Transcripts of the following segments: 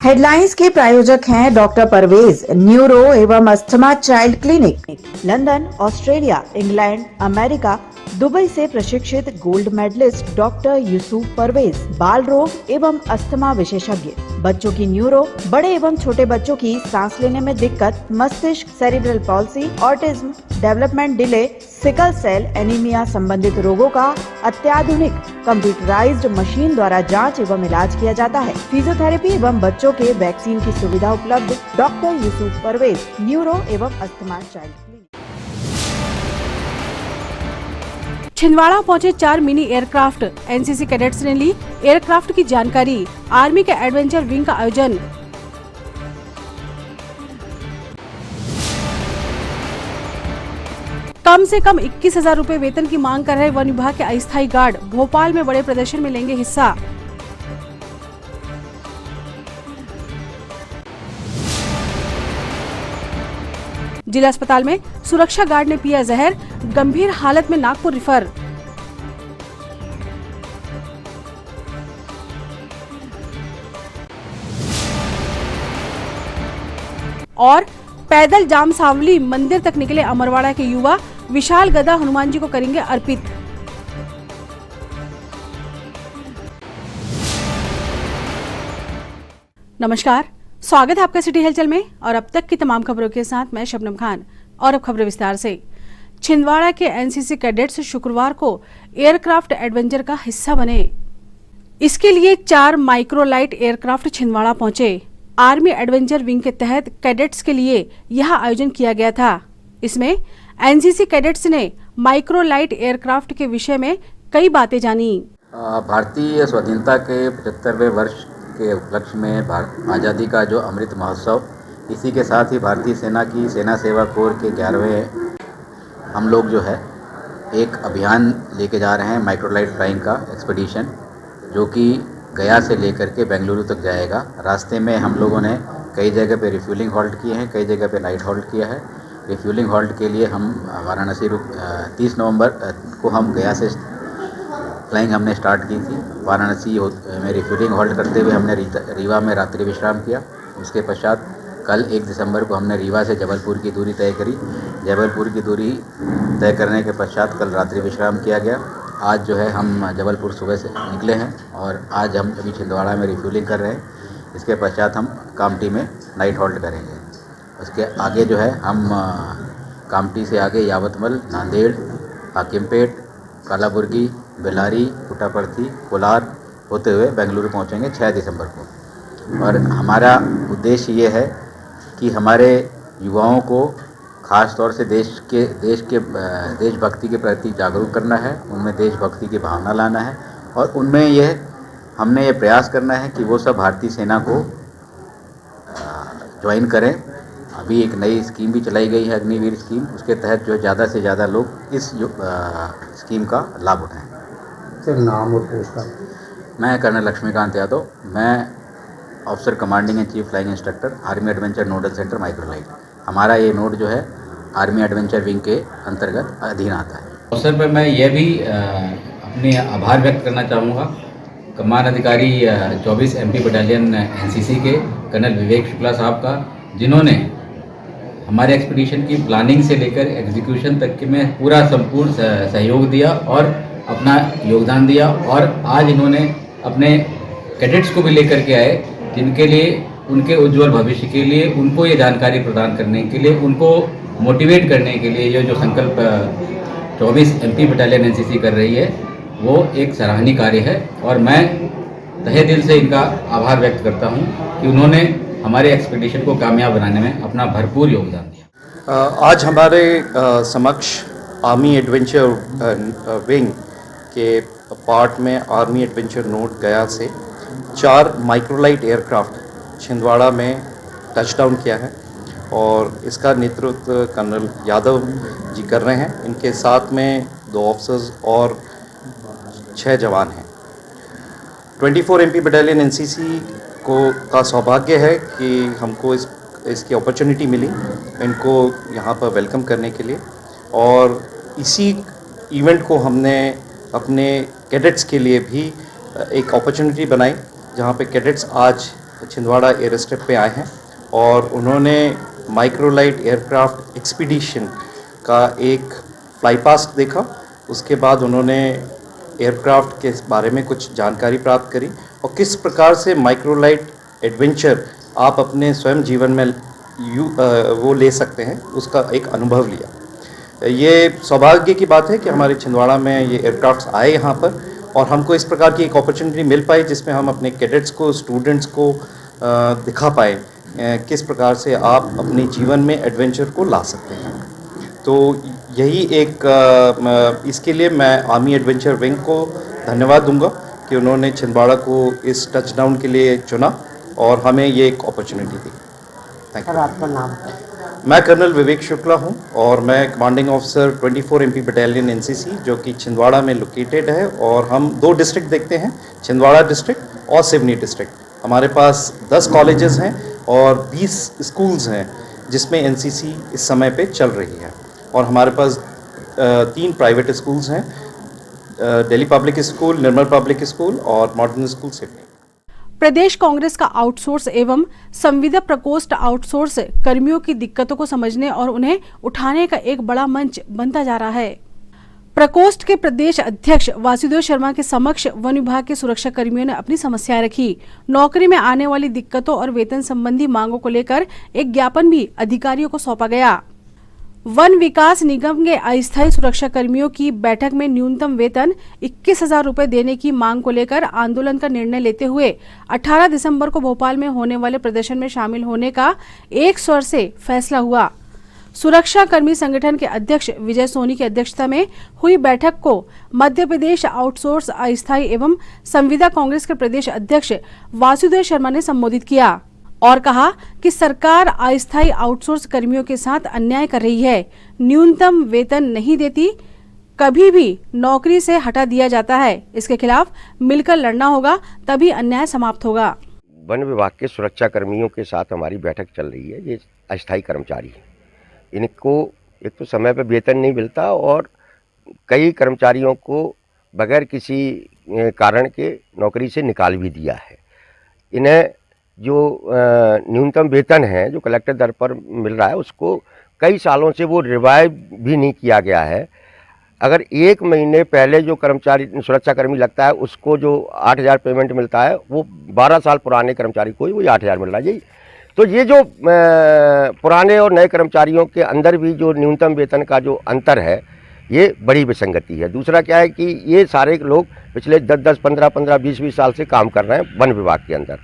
Headlines के प्रायोजक हैं डॉक्टर परवेज, न्यूरो एवं asthma child clinic, London, Australia, England, America, Dubai से प्रशिक्षित gold medalist doctor Yusuf Parvez, बाल रोग एवं अस्थमा विशेषज्ञ, बच्चों की न्यूरो, बड़े एवं छोटे बच्चों की सांस लेने में दिक्कत, मस्तिष्क, cerebral palsy, autism, development delay, sickle cell anaemia संबंधित रोगों का अत्याधुनिक कंप्यूटराइज्ड मशीन द्वारा जांच एवं इलाज किया जाता है। फिजियोथेरेपी एवं बच्चों के वैक्सीन की सुविधा उपलब्ध। डॉक्टर यूसुफ परवेज, न्यूरो एवं अस्थमा चाइल्ड क्लिनिक। छिंदवाड़ा पहुंचे 4 मिनी एयरक्राफ्ट, एनसीसी कैडेट्स ने ली एयरक्राफ्ट की जानकारी। आर्मी के एडवेंचर विंग का आयोजन। कम से कम 21,000 रूपए वेतन की मांग कर रहे वन विभाग के अस्थायी गार्ड भोपाल में बड़े प्रदर्शन में लेंगे हिस्सा। जिला अस्पताल में सुरक्षा गार्ड ने पिया जहर, गंभीर हालत में नागपुर रिफर। और पैदल जाम सांवली मंदिर तक निकले अमरवाड़ा के युवा, विशाल गदा हनुमान जी को करेंगे अर्पित। नमस्कार, स्वागत है आपका सिटी हलचल में और अब तक की तमाम खबरों के साथ मैं शबनम खान। और अब खबरें विस्तार से। छिंदवाड़ा के एनसीसी कैडेट्स शुक्रवार को एयरक्राफ्ट एडवेंचर का हिस्सा बने। इसके लिए 4 माइक्रोलाइट एयरक्राफ्ट छिंदवाड़ा पहुंचे। आर्मी एडवेंचर विंग के तहत कैडेट्स के लिए यह आयोजन किया गया था। इसमें एनसीसी कैडेट्स ने माइक्रोलाइट एयरक्राफ्ट के विषय में कई बातें जानी। भारतीय स्वाधीनता के 75वें वर्ष के उपलक्ष्य में आज़ादी का जो अमृत महोत्सव, इसी के साथ ही भारतीय सेना की सेना सेवा कोर के 11वें हम लोग जो है एक अभियान लेके जा रहे हैं, माइक्रोलाइट फ्लाइंग का एक्सपीडिशन, जो कि गया से लेकर के बेंगलुरु तक जाएगा। रास्ते में हम लोगों ने कई जगह पे रिफ्यूलिंग हॉल्ट किए हैं, कई जगह पे नाइट हॉल्ट किया है। रिफ्यूलिंग हॉल्ट के लिए हम वाराणसी 30 नवंबर को हम गया से फ्लाइंग हमने स्टार्ट की थी। वाराणसी में रिफ्यूलिंग हॉल्ट करते हुए हमने रीवा में रात्रि विश्राम किया। उसके पश्चात कल 1 दिसंबर को हमने रीवा से जबलपुर की दूरी तय करी। जबलपुर की दूरी तय करने के पश्चात कल रात्रि विश्राम किया गया। आज जो है हम जबलपुर सुबह से निकले हैं और आज हम अभी छिंदवाड़ा में रिफ्यूलिंग कर रहे हैं। इसके पश्चात हम कामटी में नाइट हॉल्ट करेंगे। उसके आगे जो है हम कामटी से आगे यावतमल, नांदेड़, हाकिमपेट, कालाबुर्गी, बेलारी, पुट्टापर्थी, कोलार होते हुए बेंगलुरु पहुंचेंगे 6 दिसंबर को। और हमारा उद्देश्य ये है कि हमारे युवाओं को ख़ास तौर से देशभक्ति के प्रति जागरूक करना है, उनमें देशभक्ति की भावना लाना है और उनमें हमने ये प्रयास करना है कि वो सब भारतीय सेना को ज्वाइन करें। अभी एक नई स्कीम भी चलाई गई है, अग्निवीर स्कीम। उसके तहत जो ज़्यादा से ज़्यादा लोग इस स्कीम का लाभ उठाएं। सर, नाम और पोस्ट? मैं कर्नल लक्ष्मीकांत यादव, मैं officer commanding and chief flying instructor, army adventure nodal centre microlight. हमारा ये नोड जो है आर्मी एडवेंचर विंग के अंतर्गत अधीन आता है। अवसर पर मैं यह भी अपने आभार व्यक्त करना चाहूँगा कमान अधिकारी 24 MP बटालियन एनसीसी के कर्नल विवेक शुक्ला साहब का, जिन्होंने हमारे एक्सपीडिशन की प्लानिंग से लेकर एग्जीक्यूशन तक के में पूरा संपूर्ण सहयोग दिया और अपना योगदान दिया। और आज इन्होंने अपने कैडेट्स को भी लेकर के आए, जिनके लिए उनके उज्जवल भविष्य के लिए उनको ये जानकारी प्रदान करने के लिए, उनको मोटिवेट करने के लिए ये जो संकल्प 24 MP बटालियन एनसीसी कर रही है, वो एक सराहनीय कार्य है। और मैं तहे दिल से इनका आभार व्यक्त करता हूँ कि उन्होंने हमारे एक्सपीडिशन को कामयाब बनाने में अपना भरपूर योगदान दिया। आज हमारे समक्ष आर्मी एडवेंचर विंग के पार्ट में आर्मी एडवेंचर नोड गया से 4 माइक्रोलाइट एयरक्राफ्ट छिंदवाड़ा में टचडाउन किया है और इसका नेतृत्व कर्नल यादव जी कर रहे हैं। इनके साथ में 2 ऑफिसर्स और 6 जवान हैं। 24 MP बटालियन एनसीसी का सौभाग्य है कि हमको इसकी अपॉर्चुनिटी मिली इनको यहाँ पर वेलकम करने के लिए। और इसी इवेंट को हमने अपने कैडेट्स के लिए भी एक अपॉर्चुनिटी बनाई, जहाँ पे कैडेट्स आज छिंदवाड़ा एयर स्ट्रिप पे आए हैं और उन्होंने माइक्रोलाइट एयरक्राफ्ट एक्सपीडिशन का एक फ्लाई पास्ट देखा। उसके बाद उन्होंने एयरक्राफ्ट के बारे में कुछ जानकारी प्राप्त करी और किस प्रकार से माइक्रोलाइट एडवेंचर आप अपने स्वयं जीवन में वो ले सकते हैं, उसका एक अनुभव लिया। ये सौभाग्य की बात है कि हमारे छिंदवाड़ा में ये एयरक्राफ्ट्स आए यहाँ पर और हमको इस प्रकार की एक अपॉर्चुनिटी मिल पाई जिसमें हम अपने कैडेट्स को, स्टूडेंट्स को दिखा पाए किस प्रकार से आप अपने जीवन में एडवेंचर को ला सकते हैं। तो यही एक इसके लिए मैं आर्मी एडवेंचर विंग को धन्यवाद दूंगा कि उन्होंने छिंदवाड़ा को इस टचडाउन के लिए चुना और हमें ये एक अपॉर्चुनिटी दी। Thank you. आपका नाम? मैं कर्नल विवेक शुक्ला हूं और मैं commanding officer 24 MP battalion NCC जो कि छिंदवाड़ा में लोकेटेड है और हम 2 डिस्ट्रिक्ट देखते हैं, छिंदवाड़ा डिस्ट्रिक्ट और सिवनी डिस्ट्रिक्ट। हमारे पास 10 कॉलेजेस हैं और 20 स्कूल्स हैं जिसमें NCC इस समय पे चल रही है और हमारे पास 3 प्राइवेट स्कूल्स हैं, दिल्ली पब्लिक स्कूल, निर्मल पब्लिक स्कूल और मॉडर्न स्कूल सिवनी। प्रदेश कांग्रेस का आउटसोर्स एवं संविदा प्रकोष्ठ आउटसोर्स कर्मियों की दिक्कतों को समझने और उन्हें उठाने का एक बड़ा मंच बनता जा रहा है। प्रकोष्ठ के प्रदेश अध्यक्ष वासुदेव शर्मा के समक्ष वन विभाग के सुरक्षा कर्मियों ने अपनी समस्याएं रखी। नौकरी में आने वाली दिक्कतों और वेतन संबंधी मांगों को लेकर एक ज्ञापन भी अधिकारियों को सौंपा गया। वन विकास निगम के अस्थायी सुरक्षा कर्मियों की बैठक में न्यूनतम वेतन 21,000 रुपए देने की मांग को लेकर आंदोलन का निर्णय लेते हुए 18 दिसंबर को भोपाल में होने वाले प्रदर्शन में शामिल होने का एक स्वर से फैसला हुआ। सुरक्षा कर्मी संगठन के अध्यक्ष विजय सोनी की अध्यक्षता में हुई बैठक को मध्य प्रदेश आउटसोर्स अस्थायी एवं संविदा कांग्रेस के प्रदेश अध्यक्ष वासुदेव शर्मा ने संबोधित किया और कहा कि सरकार अस्थायी आउटसोर्स कर्मियों के साथ अन्याय कर रही है, न्यूनतम वेतन नहीं देती, कभी भी नौकरी से हटा दिया जाता है। इसके खिलाफ मिलकर लड़ना होगा, तभी अन्याय समाप्त होगा। वन विभाग के सुरक्षा कर्मियों के साथ हमारी बैठक चल रही है। ये अस्थायी कर्मचारी हैं, इनको एक तो समय पर वेतन नहीं मिलता और कई कर्मचारियों को बगैर किसी कारण के नौकरी से निकाल भी दिया है। इन्हें जो न्यूनतम वेतन है जो कलेक्टर दर पर मिल रहा है उसको कई सालों से वो रिवाइव भी नहीं किया गया है। अगर 1 महीने पहले जो कर्मचारी सुरक्षा कर्मी लगता है उसको जो 8,000 पेमेंट मिलता है वो 12 साल पुराने कर्मचारी को ही वही 8,000 मिल रहा है। तो ये जो पुराने और नए कर्मचारियों के अंदर भी जो न्यूनतम वेतन का जो अंतर है ये बड़ी विसंगति है। दूसरा क्या है कि ये सारे लोग पिछले 10-10, 15-15, 20-20 साल से काम कर रहे हैं वन विभाग के अंदर।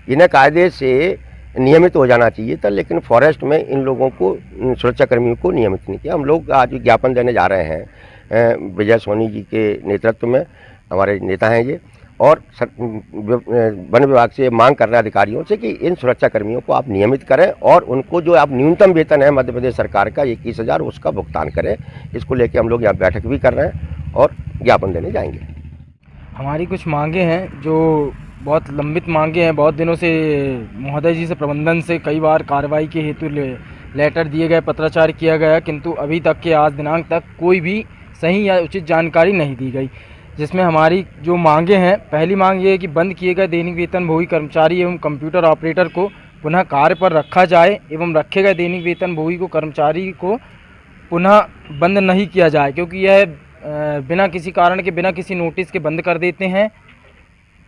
इन्हें कायदे से नियमित हो जाना चाहिए था, लेकिन फॉरेस्ट में इन लोगों को, सुरक्षा कर्मियों को नियमित नहीं किया। हम लोग आज ज्ञापन देने जा रहे हैं विजय सोनी जी के नेतृत्व में, हमारे नेता हैं ये, और वन विभाग से मांग कर रहे हैं अधिकारियों से कि इन सुरक्षा कर्मियों को आप नियमित करें और उनको जो आप न्यूनतम वेतन है मध्य प्रदेश सरकार का 21,000 उसका भुगतान करें। इसको लेकर हम लोग यहाँ बैठक भी कर रहे हैं और ज्ञापन देने जाएंगे। हमारी कुछ मांगे हैं जो बहुत लंबित मांगे हैं। बहुत दिनों से महोदय जी से, प्रबंधन से कई बार कार्रवाई के हेतु लेटर दिए गए, पत्राचार किया गया, किंतु अभी तक के आज दिनांक तक कोई भी सही या उचित जानकारी नहीं दी गई। जिसमें हमारी जो मांगे हैं, पहली मांग ये है कि बंद किए गए दैनिक वेतनभोगी कर्मचारी एवं कंप्यूटर ऑपरेटर को पुनः कार्य पर रखा जाए एवं रखे गए दैनिक वेतनभोगी को कर्मचारी को पुनः बंद नहीं किया जाए, क्योंकि यह बिना किसी कारण के, बिना किसी नोटिस के बंद कर देते हैं।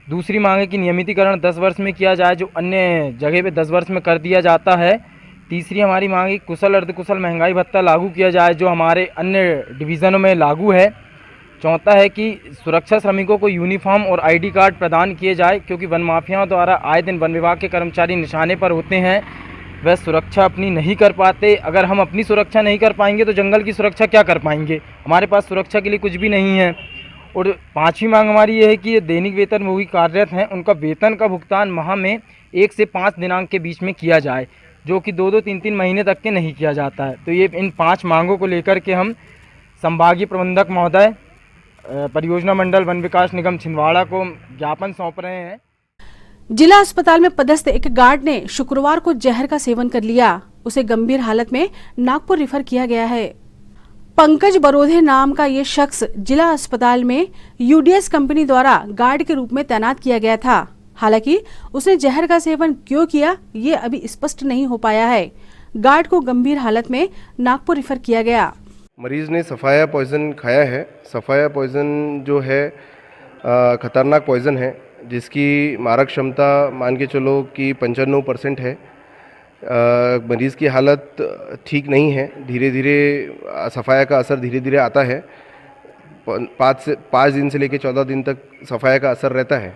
दूसरी मांग है कि नियमितीकरण 10 वर्ष में किया जाए, जो अन्य जगह पे 10 वर्ष में कर दिया जाता है। तीसरी हमारी मांग है कि कुशल अर्धकुशल महंगाई भत्ता लागू किया जाए, जो हमारे अन्य डिवीज़नों में लागू है। चौथा है कि सुरक्षा श्रमिकों को यूनिफॉर्म और आईडी कार्ड प्रदान किए जाए, क्योंकि वन माफियाओं द्वारा आए दिन वन विभाग के कर्मचारी निशाने पर होते हैं, वह सुरक्षा अपनी नहीं कर पाते। अगर हम अपनी सुरक्षा नहीं कर पाएंगे तो जंगल की सुरक्षा क्या कर पाएंगे? हमारे पास सुरक्षा के लिए कुछ भी नहीं है। और पांचवी मांग हमारी ये है कि ये दैनिक वेतनभोगी कार्यरत हैं, उनका वेतन का भुगतान माह में 1 से 5 दिनांक के बीच में किया जाए, जो कि 2-2, 3-3 महीने तक के नहीं किया जाता है। तो ये इन 5 मांगों को लेकर के हम संभागीय प्रबंधक महोदय, परियोजना मंडल वन विकास निगम छिंदवाड़ा को ज्ञापन सौंप रहे हैं। जिला अस्पताल में पदस्थ एक गार्ड ने शुक्रवार को जहर का सेवन कर लिया। उसे गंभीर हालत में नागपुर रिफर किया गया है। पंकज बरोधे नाम का ये शख्स जिला अस्पताल में यूडीएस कंपनी द्वारा गार्ड के रूप में तैनात किया गया था। हालांकि उसने जहर का सेवन क्यों किया ये अभी स्पष्ट नहीं हो पाया है। गार्ड को गंभीर हालत में नागपुर रेफर किया गया। मरीज़ ने सफ़ाया पॉइज़न खाया है। सफ़ाया पॉइज़न जो है ख़तरनाक पॉइज़न है, जिसकी मारक क्षमता मान के चलो कि 95% है। मरीज़ की हालत ठीक नहीं है। धीरे धीरे सफ़ाया का असर धीरे धीरे आता है। 5 दिन से लेकर 14 दिन तक सफ़ाया का असर रहता है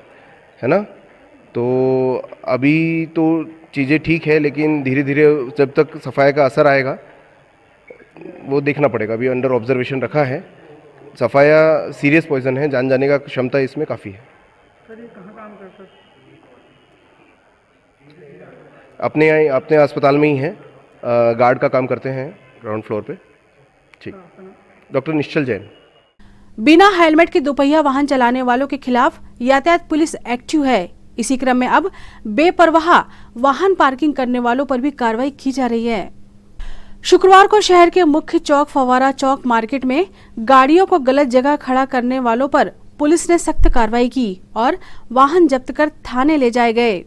ना। तो अभी तो चीज़ें ठीक है, लेकिन धीरे धीरे जब तक सफ़ाया का असर आएगा वो देखना पड़ेगा। अभी अंडर ऑब्जर्वेशन रखा है। सफ़ाया सीरियस पॉइज़न है, जान जाने का क्षमता इसमें काफ़ी है। सर ये कहाँ काम करता है? अपने अस्पताल में ही है। गार्ड का काम करते हैं ग्राउंड फ्लोर पे। ठीक। डॉक्टर निश्चल जैन। बिना हेलमेट के दोपहिया वाहन चलाने वालों के खिलाफ यातायात पुलिस एक्टिव है। इसी क्रम में अब बेपरवाह वाहन पार्किंग करने वालों पर भी कार्रवाई की जा रही है। शुक्रवार को शहर के मुख्य चौक फवारा चौक मार्केट में गाड़ियों को गलत जगह खड़ा करने वालों पर पुलिस ने सख्त कार्रवाई की और वाहन जब्त कर थाने ले जाए गए।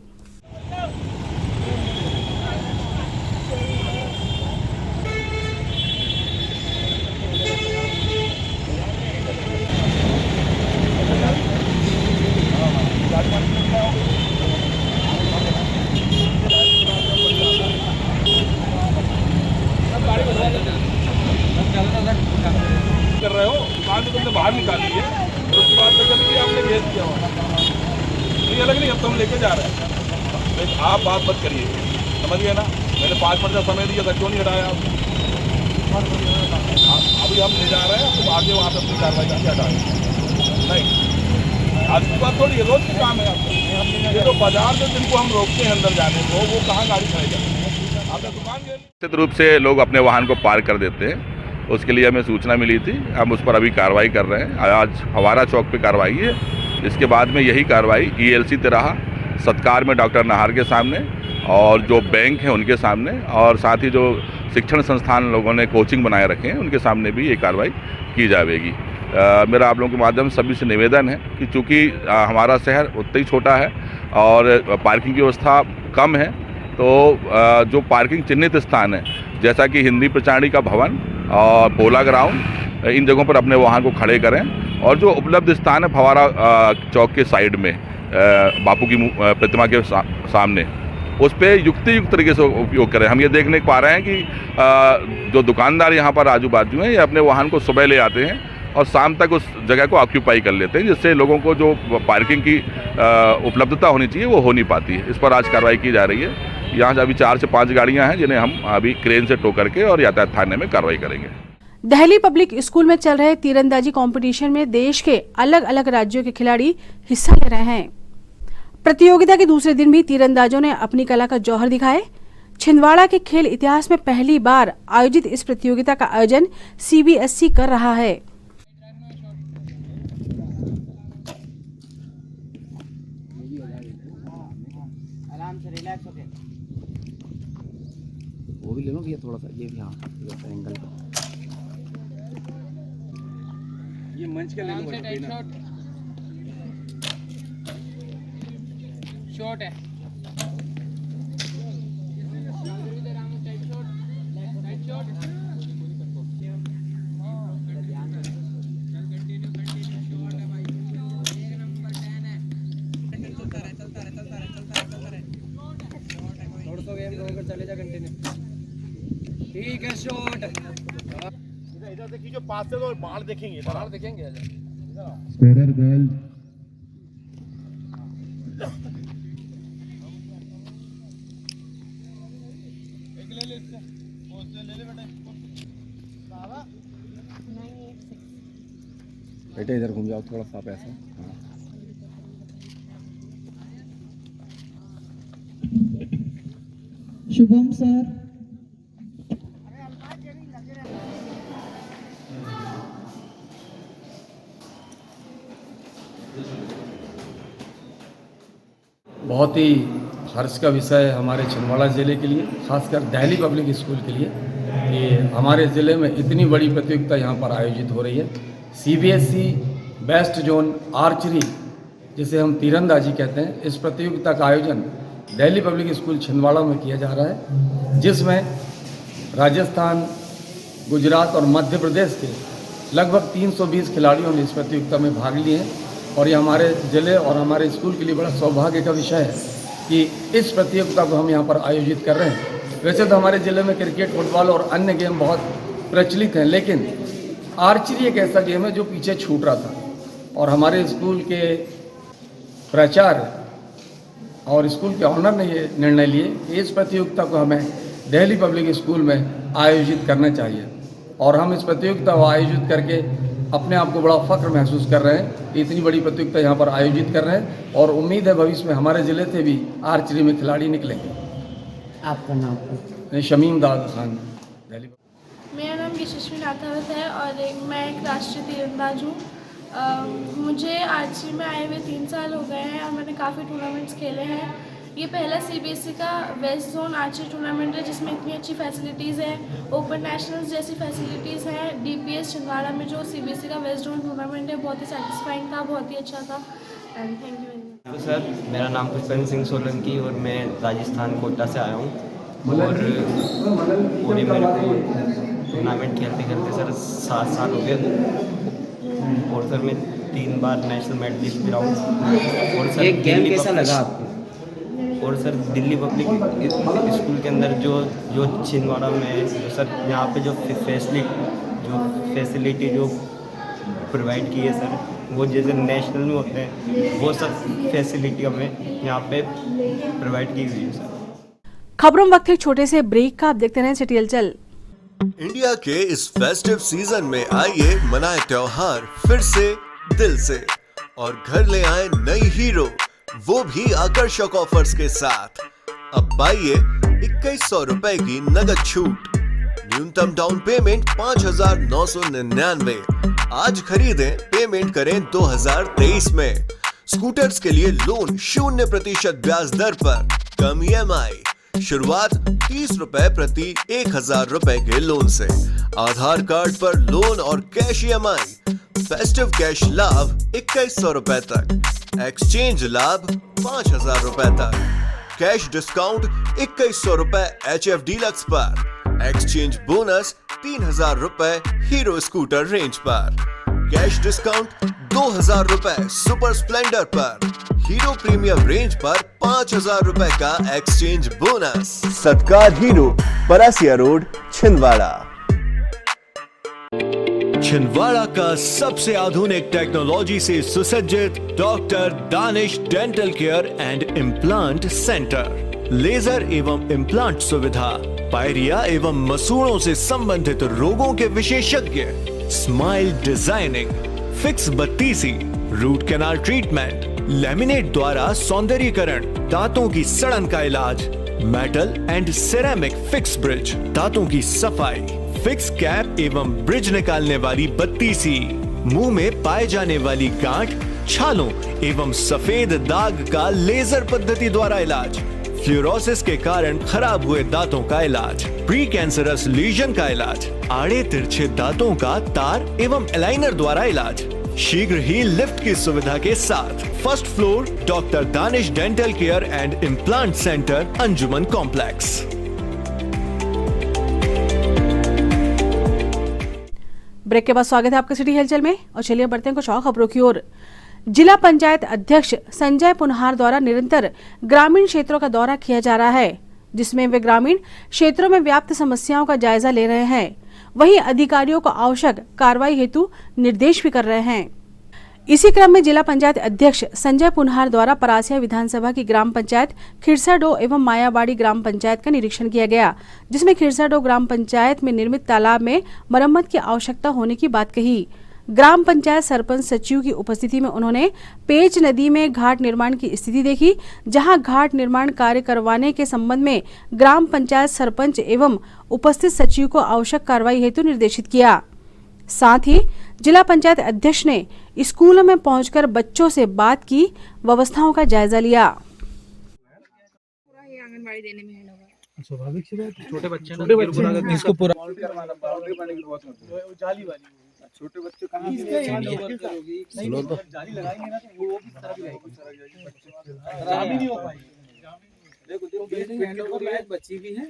कर रहे हो दुकान से तुमने बाहर निकाली है और उसके बाद जब भी आपने भेज दिया होगा ये अलग नहीं। अब तो हम लेके जा रहे हैं। आप बात मत करिए, समझ गए ना। मैंने 5 मिनट का समय दिया था, क्यों नहीं हटाया आप? अभी हम ले जा रहे हैं, तो आगे वहाँ पे अपनी कार्रवाई करके हटाएंगे। नहीं, आज की बात थोड़ी है, रोज के काम है आपका। ये तो बाजार में जिनको हम रोकते हैं अंदर जाने को, वो कहाँ गाड़ी खड़ेगा? आपने दुकान निश्चित रूप से लोग अपने वाहन को पार्क कर देते हैं। उसके लिए हमें सूचना मिली थी, हम उस पर अभी कार्रवाई कर रहे हैं। आज फवारा चौक पे कार्रवाई है। इसके बाद में यही कार्रवाई ELC तिराहा सत्कार में डॉक्टर नाहर के सामने और जो बैंक हैं उनके सामने, और साथ ही जो शिक्षण संस्थान लोगों ने कोचिंग बनाए रखे हैं उनके सामने भी ये कार्रवाई की जाएगी। मेरा आप लोगों के माध्यम से सभी से निवेदन है कि चूँकि हमारा शहर उतना ही छोटा है और पार्किंग की व्यवस्था कम है, तो जो पार्किंग चिन्हित स्थान है जैसा कि हिंदी प्रचारणी का भवन और पोला ग्राउंड, इन जगहों पर अपने वाहन को खड़े करें। और जो उपलब्ध स्थान है फवारा चौक के साइड में बापू की प्रतिमा के सामने, उस पर युक्त तरीके से उपयोग करें। हम ये देखने पा रहे हैं कि जो दुकानदार यहाँ पर आजू बाजू हैं, ये अपने वाहन को सुबह ले आते हैं और शाम तक उस जगह को ऑक्यूपाई कर लेते हैं, जिससे लोगों को जो पार्किंग की उपलब्धता होनी चाहिए वो हो नहीं पाती है। इस पर आज कार्रवाई की जा रही है। यहाँ से अभी 4 से 5 गाड़ियाँ हैं जिन्हें हम अभी क्रेन से टो करके और यातायात थाने में कार्रवाई करेंगे। दिल्ली पब्लिक स्कूल में चल रहे तीरंदाजी कंपटीशन में देश के अलग अलग राज्यों के खिलाड़ी हिस्सा ले रहे हैं। प्रतियोगिता के दूसरे दिन भी तीरंदाजों ने अपनी कला का जौहर दिखाए। छिंदवाड़ा के खेल इतिहास में पहली बार आयोजित इस प्रतियोगिता का आयोजन CBSE कर रहा है। आराम से रिलैक्स होके वो भी ले लो भैया, थोड़ा सा ये भी। हाँ एंगल का ये मंच के ले लो। शॉट है चले जा कंटिन्यू। ठीक है, शॉट इधर से खींचो, पास से तो बाहर देखेंगे, बाहर देखेंगे। स्कोरर गोल बेटा इधर घूम जाओ थोड़ा सा पैसा। शुभम सर बहुत ही हर्ष का विषय है हमारे छिंदवाड़ा ज़िले के लिए, खासकर दिल्ली पब्लिक स्कूल के लिए कि हमारे ज़िले में इतनी बड़ी प्रतियोगिता यहाँ पर आयोजित हो रही है। CBSE बेस्ट जोन आर्चरी जिसे हम तीरंदाजी कहते हैं, इस प्रतियोगिता का आयोजन दिल्ली पब्लिक स्कूल छिंदवाड़ा में किया जा रहा है, जिसमें राजस्थान, गुजरात और मध्य प्रदेश के लगभग 320 खिलाड़ियों ने इस प्रतियोगिता में भाग लिए हैं। और ये हमारे ज़िले और हमारे स्कूल के लिए बड़ा सौभाग्य का विषय है कि इस प्रतियोगिता को हम यहाँ पर आयोजित कर रहे हैं। वैसे तो हमारे ज़िले में क्रिकेट, फुटबॉल और अन्य गेम बहुत प्रचलित हैं, लेकिन आर्चरी एक ऐसा गेम है जो पीछे छूट रहा था। और हमारे स्कूल के प्राचार्य और स्कूल के ऑनर ने ये निर्णय लिए कि इस प्रतियोगिता को हमें दिल्ली पब्लिक स्कूल में आयोजित करना चाहिए। और हम इस प्रतियोगिता को आयोजित करके अपने आप को बड़ा फख्र महसूस कर रहे हैं कि इतनी बड़ी प्रतियोगिता यहाँ पर आयोजित कर रहे हैं, और उम्मीद है भविष्य में हमारे ज़िले से भी आर्चरी में खिलाड़ी निकलेंगे। आपका नाम? शमीम दाद खान, दिल्ली। मेरा नाम यशस्वी राठावत है और मैं एक राष्ट्रीय तीरंदाज हूँ। मुझे आर्चरी में आए हुए 3 साल हो गए हैं और मैंने काफ़ी टूर्नामेंट्स खेले हैं। ये पहला CBSE का वेस्ट जोन आर्चरी टूर्नामेंट है जिसमें इतनी अच्छी फैसिलिटीज़ हैं, ओपन नेशनल्स जैसी फैसिलिटीज़ हैं। DPS छिंदवाड़ा में जो CBSE का वेस्ट जोन टूर्नामेंट है बहुत ही सेटिस्फाइंग था, बहुत ही अच्छा था। And thank you very much. तो सर, मेरा नाम पुष्पेंद्र सिंह सोलंकी और मैं राजस्थान कोटा से आया हूँ। और पूरे मेरे को टूर्नामेंट खेलते खेलते सर 7 साल हो गए। और सर मैं 3 बार नेशनल मेडलिस्ट भी रहा हूँ। और सर एक गेम कैसा लगा आपको? और सर दिल्ली पब्लिक स्कूल के अंदर जो छिंदवाड़ा में जो सर यहाँ पे जो फैसिलिटी जो प्रोवाइड की है सर, वो जैसे नेशनल में होते हैं वो सब फैसिलिटी हमें यहाँ पे प्रोवाइड की हुई है सर। खबरों वक्त एक छोटे से ब्रेक का, आप देखते रहें सिटी हलचल। इंडिया के इस फेस्टिव सीजन में आइए मनाए त्योहार फिर से दिल से और घर ले आए नई हीरो, वो भी आकर्षक ऑफर्स के साथ। अब पाइए 2100 रुपए की नगद छूट, न्यूनतम डाउन पेमेंट 5,999। आज खरीदें, पेमेंट करें 2023 में। स्कूटर्स के लिए लोन 0% ब्याज दर पर, कम EMI, शुरुआत 30 रुपए प्रति 1,000 रुपए के लोन से। आधार कार्ड पर लोन और कैश EMI। फेस्टिव कैश लाभ 2100 रुपए तक, एक्सचेंज लाभ 5,000 रुपए तक, कैश डिस्काउंट 2100 रुपए HF डीलक्स पर, एक्सचेंज बोनस 3,000 रुपए हीरो स्कूटर रेंज पर, कैश डिस्काउंट 2,000 रुपए सुपर स्प्लेंडर पर, हीरो प्रीमियम रेंज पर 5,000 रुपए का exchange bonus. Satkar Hero, Parasia road, Chhindwara. Chhindwara का सबसे आधुनिक टेक्नोलॉजी से सुसज्जित doctor Danish dental care and implant centre. Laser एवं इम्प्लांट सुविधा, पायरिया एवं मसूड़ों से संबंधित रोगों के विशेषज्ञ, स्माइल डिजाइनिंग, फिक्स बत्तीसी, रूट कैनाल ट्रीटमेंट, लैमिनेट द्वारा सौंदर्यीकरण, दांतों की सड़न का इलाज, metal and ceramic fix bridge, दांतों की सफाई, फिक्स कैप एवं ब्रिज निकालने वाली बत्तीसी, मुंह में पाए जाने वाली गांठ, छालों एवं सफेद दाग का लेजर पद्धति द्वारा इलाज, फ्लोरोसिस के कारण खराब हुए दांतों का इलाज, प्री कैंसरस लीजन का इलाज, आड़े तिरछे दांतों का तार एवं एलाइनर द्वारा इलाज, शीघ्र ही लिफ्ट की सुविधा के साथ। First floor doctor Danish dental care and implant centre, Anjuman complex. Break के बाद स्वागत है आपका सिटी हलचल में, और चलिए बढ़ते हैं कुछ और खबरों की ओर। जिला पंचायत अध्यक्ष संजय पुनहार द्वारा निरंतर ग्रामीण क्षेत्रों का दौरा किया जा रहा है, जिसमें वे ग्रामीण क्षेत्रों में व्याप्त समस्याओं का जायजा ले रहे हैं। वहीं अधिकारियों को आवश्यक कार्रवाई हेतु निर्देश भी कर रहे हैं। इसी क्रम में जिला पंचायत अध्यक्ष संजय पुनहार द्वारा परासिया विधानसभा की ग्राम पंचायत खिरसाडो एवं मायाबाड़ी ग्राम पंचायत का निरीक्षण किया गया, जिसमें खिरसाडो ग्राम पंचायत में निर्मित तालाब में मरम्मत की आवश्यकता होने की बात कही। ग्राम पंचायत सरपंच सचिव की उपस्थिति में उन्होंने पेच नदी में घाट निर्माण की स्थिति देखी, जहां घाट निर्माण कार्य करवाने के संबंध में ग्राम पंचायत सरपंच एवं उपस्थित सचिव को आवश्यक कार्रवाई हेतु निर्देशित किया। साथ ही जिला पंचायत अध्यक्ष ने स्कूलों में पहुंचकर बच्चों से बात की, व्यवस्थाओं का जायजा लिया। आंगनबाड़ी देने में है स्वाभाविक सी बात, छोटे बच्चे इसको पूरा जाली वाली छोटे बच्चे कहाँ सुनो तो जाली लगाएंगे ना तो वो भी तरफ जाएगी, खराब ही नहीं हो पाएगी। देखो देखो बिल्डिंग बच्ची भी है।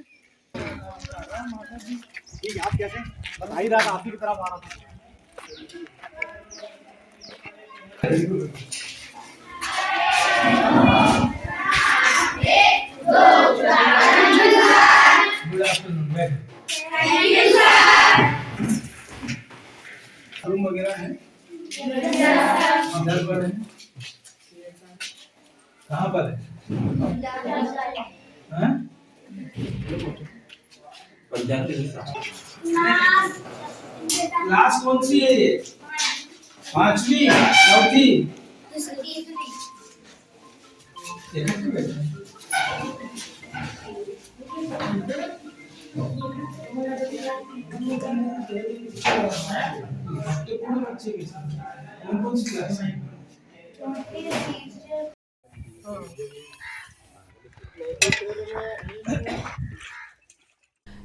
ठीक है, आप कैसे बता ही रहा था, आपकी तरफ आ रहा था। रूम वगैरह है, कहाँ पर है? क्लास कौन सी है ये? 5वीं, 4थी? कौन सी क्लास है?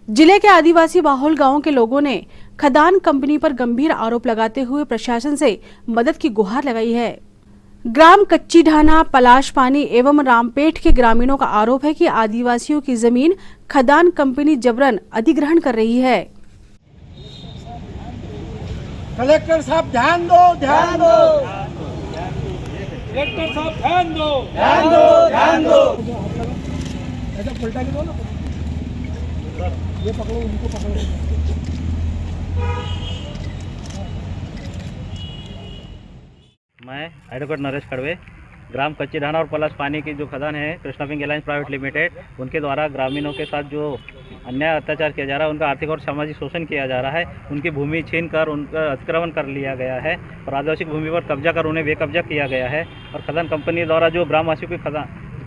जिले के आदिवासी बाहुल गांव के लोगों ने खदान कंपनी पर गंभीर आरोप लगाते हुए प्रशासन से मदद की गुहार लगाई है। ग्राम कच्ची ढाना, पलाश पानी एवं रामपेट के ग्रामीणों का आरोप है कि आदिवासियों की जमीन खदान कंपनी जबरन अधिग्रहण कर रही है। कलेक्टर साहब ध्यान दो, ध्यान दो। कलेक्टर साहब ध्यान दो, ध्यान दो, ध्यान दो। ऐसा पलटा के दो ना, ये पकड़ो, उनको पकड़ो। मैं एडवोकेट नरेश खड़वे, ग्राम कच्ची ढाना और पलाश पानी की जो खदान है Krishna pink alliance private limited, उनके द्वारा ग्रामीणों के साथ जो अन्याय अत्याचार किया जा रहा है, उनका आर्थिक और सामाजिक शोषण किया जा रहा है, उनकी भूमि छीन कर उनका अतिक्रमण कर लिया गया है और आदिवासी भूमि पर कब्जा कर उन्हें बेकब्जा किया गया है। और खदान कंपनी द्वारा जो ग्रामवासियों के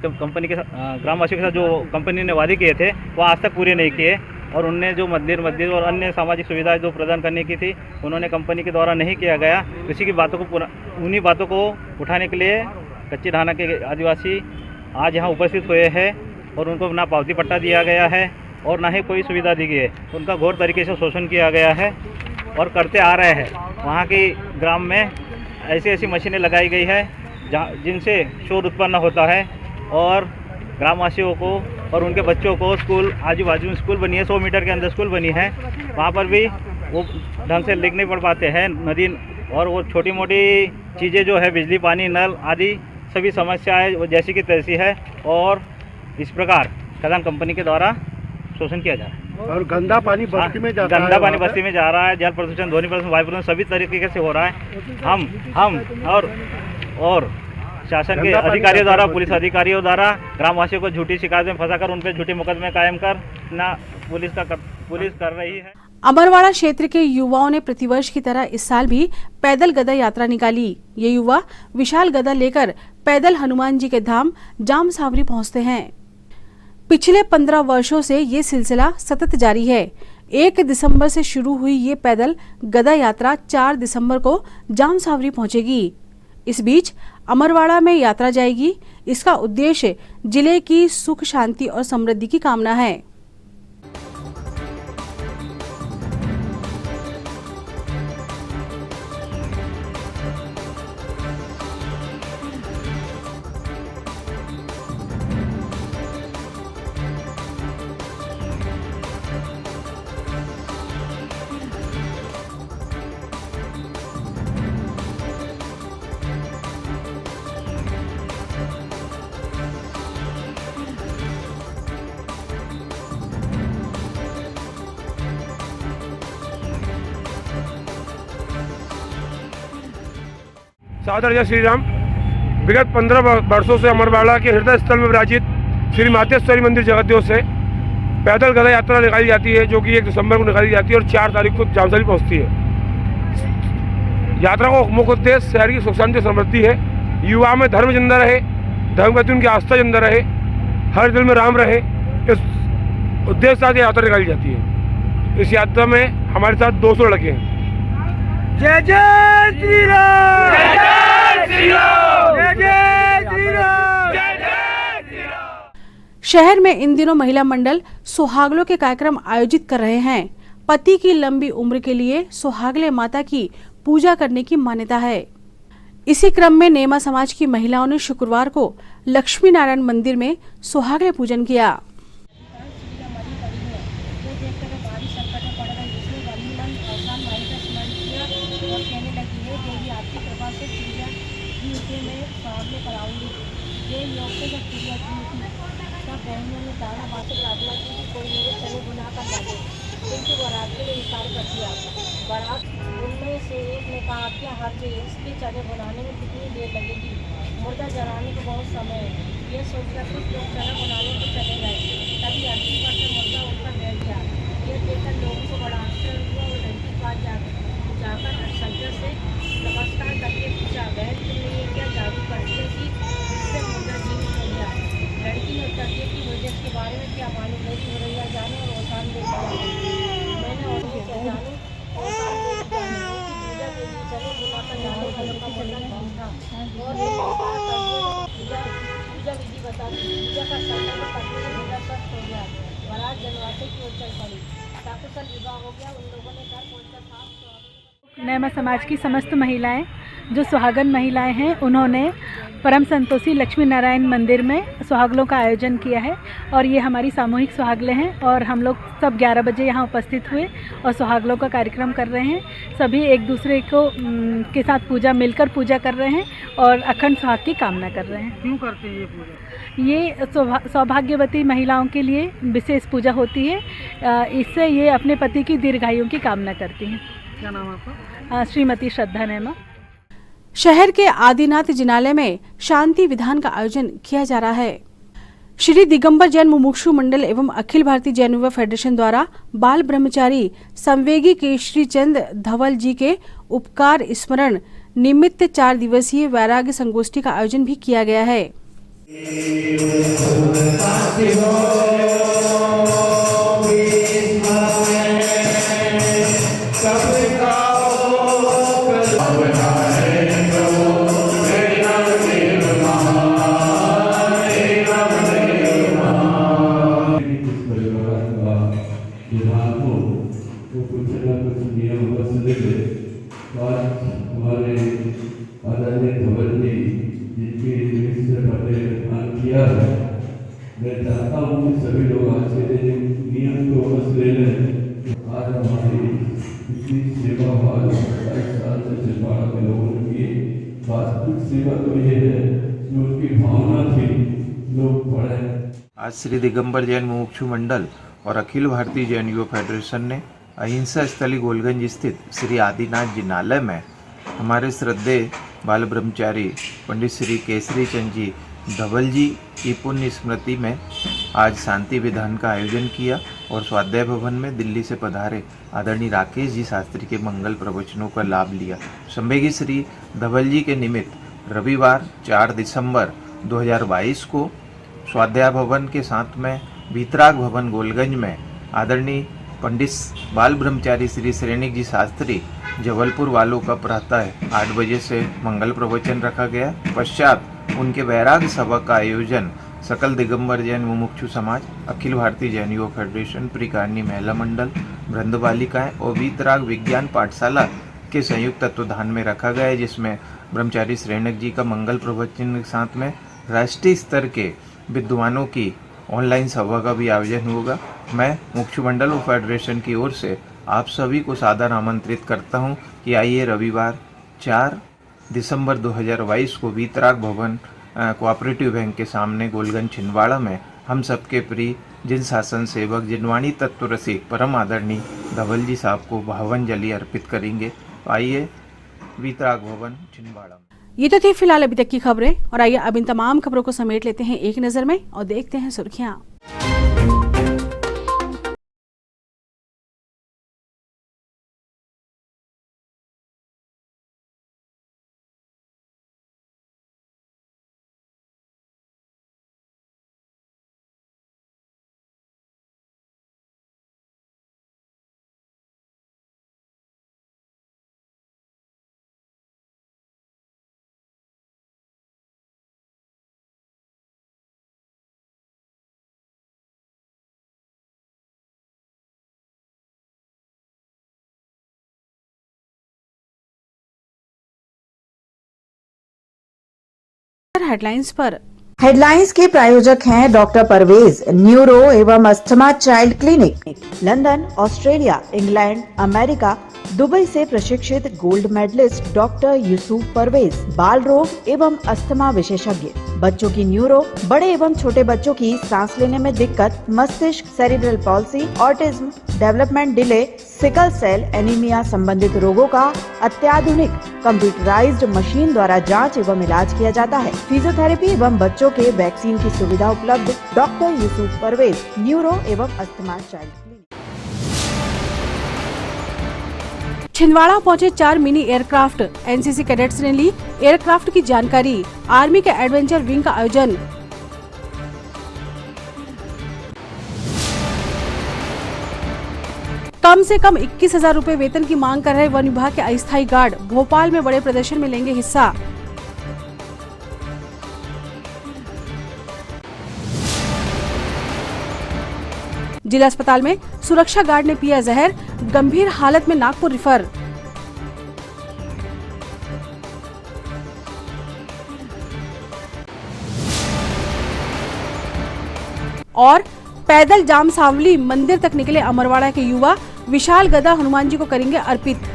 कंपनी के ग्रामवासियों के साथ जो कंपनी ने वादे किए थे वह आज तक पूरे नहीं किए और उनने जो मस्जिद और अन्य सामाजिक सुविधाएं जो प्रदान करने की थी उन्होंने कंपनी के द्वारा नहीं किया गया। इसी की बातों को उन्हीं बातों को उठाने के लिए कच्ची ढाना के आदिवासी आज यहाँ उपस्थित हुए हैं और उनको ना पावती पट्टा दिया गया है और ना ही कोई सुविधा दी गई है। उनका घोर तरीके से शोषण किया गया है और करते आ रहे हैं। वहाँ की ग्राम में ऐसी ऐसी मशीनें लगाई गई है जिनसे शोर उत्पन्न होता है और ग्रामवासियों को और उनके बच्चों को स्कूल आजू बाजू में स्कूल बनी है, 100 मीटर के अंदर स्कूल बनी है, वहाँ पर भी वो ढंग से लिख नहीं पढ़ पाते हैं। नदी और वो छोटी मोटी चीज़ें जो है बिजली पानी नल आदि सभी समस्याएं वो जैसी की तैसी है और इस प्रकार खदान कंपनी के द्वारा शोषण किया जा रहा है और गंदा पानी बस्ती में जाता है। गंदा पानी बस्ती में जा रहा है, जल प्रदूषण, ध्वनि प्रदूषण, वायु प्रदूषण सभी तरीके से हो रहा है। हम और शासन के अधिकारियों द्वारा, पुलिस अधिकारियों द्वारा ग्रामवासियों को झूठी शिकायत में फंसाकर उन पर झूठे मुकदमे कायम कर ना पुलिस कर रही है। अमरवाड़ा क्षेत्र के युवाओं ने प्रतिवर्ष की तरह इस साल भी पैदल गदा यात्रा निकाली। ये युवा विशाल गदा लेकर पैदल हनुमान जी के धाम जाम सावरी पहुंचते हैं। पिछले 15 वर्षों से ये सिलसिला सतत जारी है। 1 दिसंबर से शुरू हुई ये पैदल गदा यात्रा 4 दिसंबर को जाम सावरी पहुंचेगी। इस बीच अमरवाड़ा में यात्रा जाएगी। इसका उद्देश्य जिले की सुख, शांति और समृद्धि की कामना है। सादर जय श्री राम। विगत 15 वर्षों से अमरवाड़ा के हृदय स्थल में विराजित श्री मातेश्वरी मंदिर जगतदेव से पैदल गदा यात्रा निकाली जाती है, जो कि 1 दिसंबर को निकाली जाती है और 4 तारीख को जामसावरी पहुंचती है। यात्रा का मुख्य उद्देश्य शहर की सुख शांति समृद्धि है, युवा में धर्म जिंदा रहे, धर्म प्रति उनकी आस्था जिंदा रहे, हर दिल में राम रहे, इस उद्देश्य से यात्रा निकाली जाती है। इस यात्रा में हमारे साथ 200 लड़के हैं। जय जय श्री राम, जय जय श्री राम, जय जय श्री राम, जय जय श्री राम। शहर में इन दिनों महिला मंडल सुहागलों के कार्यक्रम आयोजित कर रहे हैं। पति की लंबी उम्र के लिए सुहागले माता की पूजा करने की मान्यता है। इसी क्रम में नेमा समाज की महिलाओं ने शुक्रवार को लक्ष्मी नारायण मंदिर में सुहागले पूजन किया। बारात उनमें से एक ने कहा कि हर इसके चने बनाने में कितनी देर लगेगी, मुर्दा जलाने को बहुत समय है। ये सोचकर कुछ लोग चना बनाने को चले गए, तभी अर्थी पर से मुर्दा उठकर बैठ गया। ये देखकर लोगों को बड़ा आश्चर्य हुआ और लड़की के पास जाकर सज्जन से नमस्कार करके पूछा, बहन तुमने ये क्या जादू कर दिया कि इससे मुर्दा जीवित हो गया? लड़की ने उत्तर दिया कि मुझे इसके बारे में क्या मालूम, मेरी मुरैया जाने और ओसान दे मैंने और ये क्या जानू पूजा विधि बता पूजा का समय मेरा स्वस्थ हो गया। बारात जनवासे की ओर चल पड़ी। साकुशल विवाह हो गया। उन लोगों ने घर पहुंचकर नेमा समाज की समस्त महिलाएं जो सुहागन महिलाएं हैं, उन्होंने परम संतोषी लक्ष्मी नारायण मंदिर में सुहागलों का आयोजन किया है और ये हमारी सामूहिक सुहागलें हैं और हम लोग सब 11 बजे यहाँ उपस्थित हुए और सुहागलों का कार्यक्रम कर रहे हैं। सभी एक दूसरे को के साथ मिलकर पूजा कर रहे हैं और अखंड सुहाग की कामना कर रहे हैं। क्यों करते हैं ये पूजा? ये सौभाग्यवती महिलाओं के लिए विशेष पूजा होती है। इससे ये अपने पति की दीर्घायु की कामना करती हैं। क्या नाम है आपका? श्रीमती श्रद्धा नेमा। शहर के आदिनाथ जिनालय में शांति विधान का आयोजन किया जा रहा है। श्री दिगंबर जैन मुमुक्षु मंडल एवं अखिल भारतीय जैन युवा फेडरेशन द्वारा बाल ब्रह्मचारी संवेगी केशरी चंद धवल जी के उपकार स्मरण निमित्त 4 दिवसीय वैराग्य संगोष्ठी का आयोजन भी किया गया है। मैं चाहता हूँ कि सभी लोग आज के दिन नियम को बस ले लें। आज हमारी इतनी सेवा आज 27 साल से छिंदवाड़ा के लोगों ने की। वास्तविक सेवा तो ये है जो उनकी भावना थी, लोग पढ़े। आज श्री दिगंबर जैन मुमुक्षु मंडल और अखिल भारतीय जैन युवा फेडरेशन ने अहिंसा स्थली गोलगंज स्थित श्री आदिनाथ जिनालय में हमारे श्रद्धेय बाल ब्रह्मचारी पंडित श्री केसरी चंद जी धवल जी की पुण्य स्मृति में आज शांति विधान का आयोजन किया और स्वाध्याय भवन में दिल्ली से पधारे आदरणीय राकेश जी शास्त्री के मंगल प्रवचनों का लाभ लिया। संवेगी श्री धवल जी के निमित्त रविवार 4 दिसंबर 2022 को स्वाध्याय भवन के साथ में भीतराग भवन गोलगंज में आदरणीय पंडित बाल ब्रह्मचारी श्री श्रेणिक जी शास्त्री जबलपुर वालों का प्रातः 8 बजे से मंगल प्रवचन रखा गया। पश्चात उनके वैराग्य सभा का आयोजन सकल दिगंबर जैन मुमुक्षु समाज, अखिल भारतीय जैन युवा फेडरेशन, प्रिकारनी महिला मंडल, वृंद बालिकाएं और वीतराग विज्ञान पाठशाला के संयुक्त तत्वाधान में रखा गया है, जिसमें ब्रह्मचारी श्रेणिक जी का मंगल प्रवचन के साथ में राष्ट्रीय स्तर के विद्वानों की ऑनलाइन सभा का भी आयोजन होगा। मैं मुक्षु मंडल और फेडरेशन की ओर से आप सभी को सादर आमंत्रित करता हूं कि आइए रविवार 4 दिसंबर 2022 को वीतराग भवन कोऑपरेटिव बैंक के सामने गोलगंज छिंदवाड़ा में हम सबके प्रिय जिन शासन सेवक जिनवाणी तत्व रसिक परम आदरणीय धवल जी साहब को भावांजलि अर्पित करेंगे। आइए वीतराग भवन छिंदवाड़ा। ये तो थी फिलहाल अभी तक की खबरें और आइए अब इन तमाम खबरों को समेट लेते हैं एक नजर में और देखते हैं सुर्खियां। हेडलाइंस पर। हेडलाइंस के प्रायोजक हैं डॉक्टर परवेज, न्यूरो एवं asthma child clinic, London, Australia, England, America, Dubai से प्रशिक्षित gold medalist doctor Yusuf Parvez, बाल रोग एवं अस्थमा विशेषज्ञ, बच्चों की न्यूरो, बड़े एवं छोटे बच्चों की सांस लेने में दिक्कत, मस्तिष्क, cerebral palsy, autism, development delay, sickle cell anaemia संबंधित रोगों का अत्याधुनिक कंप्यूटराइज्ड मशीन द्वारा जांच एवं इलाज किया जाता है। फिजियोथेरेपी एवं बच्चों के वैक्सीन की सुविधा उपलब्ध। डॉक्टर यूसुफ परवेज, न्यूरो एवं अस्थमा चाइल्ड क्लिनिक। छिंदवाड़ा पहुंचे 4 मिनी एयरक्राफ्ट, एनसीसी कैडेट्स ने ली एयरक्राफ्ट की जानकारी। आर्मी के एडवेंचर विंग का आयोजन। कम से कम 21,000 रुपए वेतन की मांग कर रहे वन विभाग के अस्थायी गार्ड भोपाल में बड़े प्रदर्शन में लेंगे हिस्सा। जिला अस्पताल में सुरक्षा गार्ड ने पिया जहर, गंभीर हालत में नागपुर रिफर। और पैदल जाम सांवली मंदिर तक निकले अमरवाड़ा के युवा, विशाल गदा हनुमान जी को करेंगे अर्पित।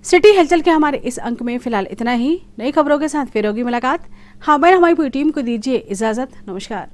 सिटी हलचल के हमारे इस अंक में फिलहाल इतना ही। नई खबरों के साथ फिर होगी मुलाकात। हमारी पूरी टीम को दीजिए इजाजत। नमस्कार।